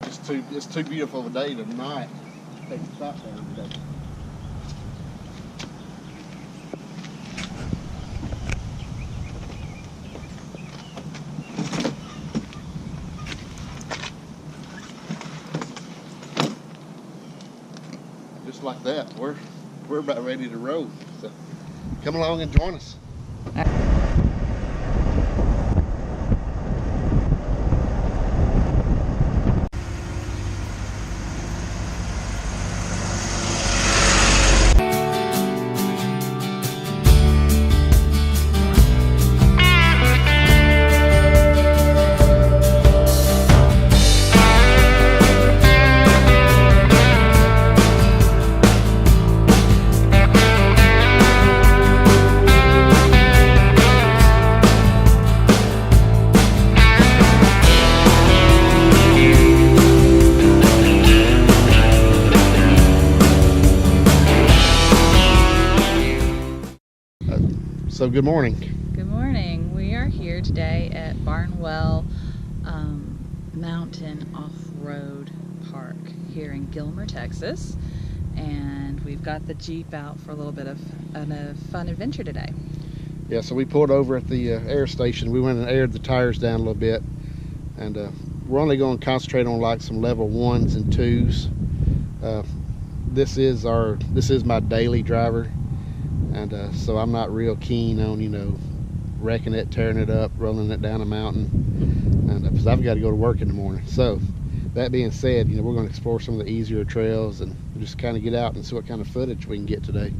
It's too beautiful of a day tonight to take a shot down today. Just like that, we're about ready to roll. So come along and join us. So good morning. Good morning. We are here today at Barnwell Mountain Off-Road Park here in Gilmer, Texas. And we've got the Jeep out for a little bit of a fun adventure today. Yeah, so we pulled over at the air station. We went and aired the tires down a little bit. And we're only going to concentrate on like some level 1s and 2s. This is my daily driver. And so I'm not real keen on, you know, wrecking it, tearing it up, rolling it down a mountain, and because I've got to go to work in the morning. So that being said, you know, we're going to explore some of the easier trails and just kind of get out and see what kind of footage we can get today.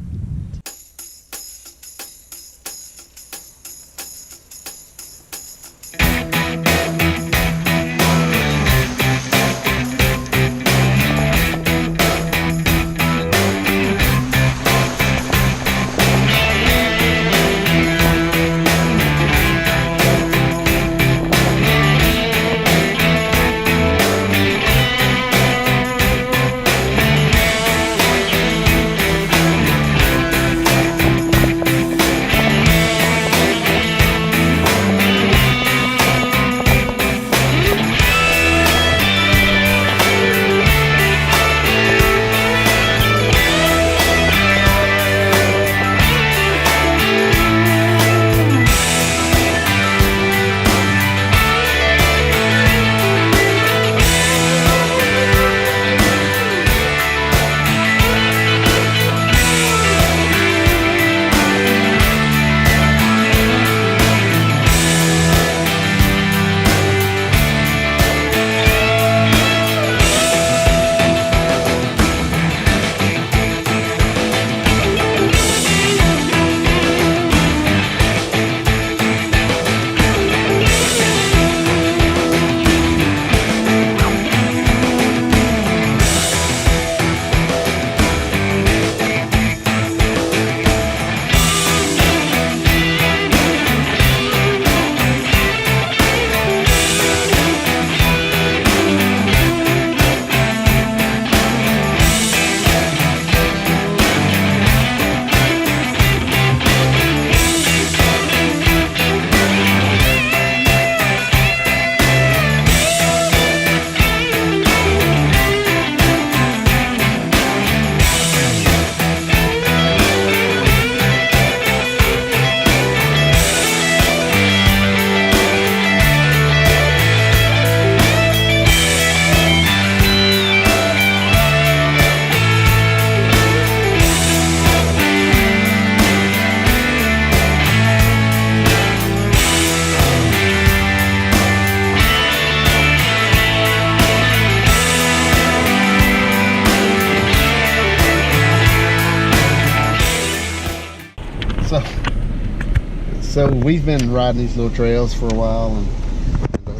So we've been riding these little trails for a while, and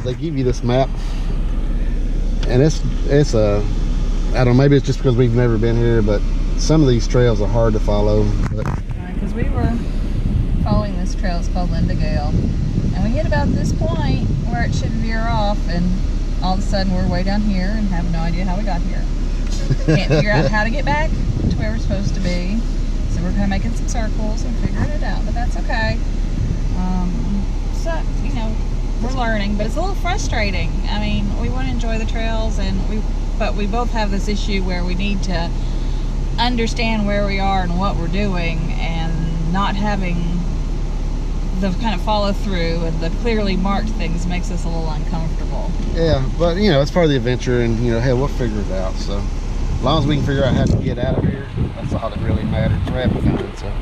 they give you this map, and it's I don't know, maybe it's just because we've never been here, but some of these trails are hard to follow. Because we were following this trail, it's called Linda Gale, and we hit about this point where it should veer off, and all of a sudden we're way down here and have no idea how we got here. Can't figure out how to get back to where we're supposed to be, so we're kind of making some circles and figuring it out, but that's okay. So, you know, we're learning, but it's a little frustrating. I mean, we want to enjoy the trails, but we both have this issue where we need to understand where we are and what we're doing, and not having the kind of follow through and the clearly marked things makes us a little uncomfortable. Yeah, but it's part of the adventure, and hey, we'll figure it out. So as long as we can figure out how to get out of here, that's all that really matters. We're having fun. So.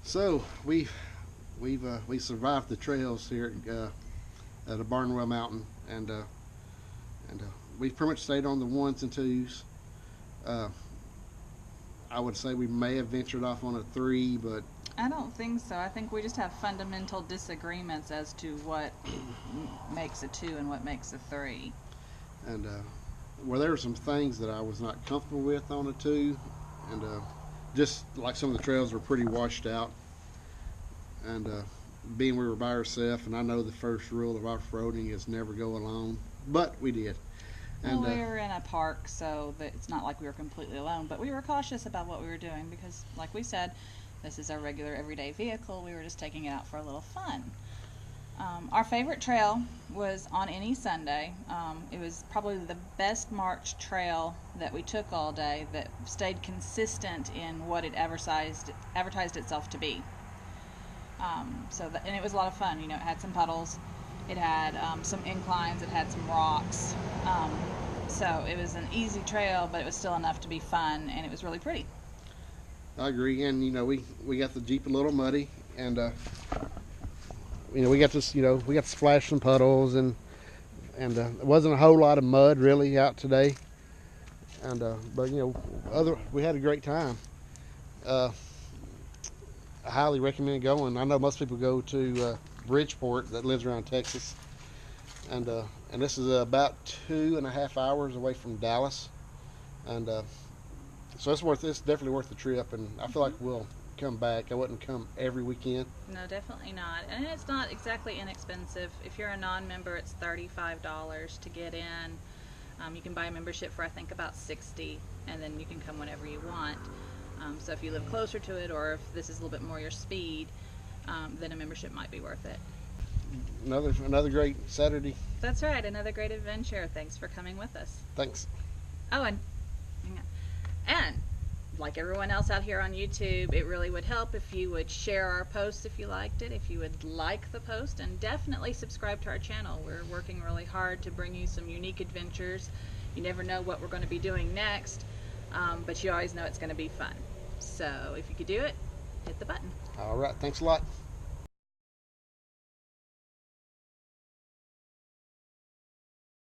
So we survived the trails here at the Barnwell Mountain, and we've pretty much stayed on the ones and twos. I would say we may have ventured off on a 3, but I don't think so. I think we just have fundamental disagreements as to what makes a 2 and what makes a 3. And well, there were some things that I was not comfortable with on a 2, and just like some of the trails were pretty washed out, and being we were by ourselves, and I know the first rule of off-roading is never go alone, but we did. And well, we were in a park, so that it's not like we were completely alone, but we were cautious about what we were doing because, like we said, this is our regular everyday vehicle. We were just taking it out for a little fun. Our favorite trail was on any Sunday. It was probably the best marked trail that we took all day that stayed consistent in what it advertised itself to be. And it was a lot of fun. It had some puddles, it had some inclines, it had some rocks. So it was an easy trail, but it was still enough to be fun, and it was really pretty. I agree, and we got the Jeep a little muddy, and we got this, we got to splash some puddles, and it wasn't a whole lot of mud really out today, and but we had a great time. I highly recommend going. I know most people go to Bridgeport that lives around Texas, and this is about 2.5 hours away from Dallas, and so it's definitely worth the trip, and I feel like we'll come back. I wouldn't come every weekend. No, definitely not. And it's not exactly inexpensive. If you're a non-member, it's $35 to get in. You can buy a membership for I think about $60, and then you can come whenever you want. So if you live closer to it, or if this is a little bit more your speed, then a membership might be worth it. Another great Saturday. That's right, another great adventure. Thanks for coming with us. Thanks. Oh, and like everyone else out here on YouTube, it really would help if you would share our post if you liked it, if you would like the post, and definitely subscribe to our channel. We're working really hard to bring you some unique adventures. You never know what we're going to be doing next, but you always know it's going to be fun. So if you could do it, hit the button. All right, thanks a lot.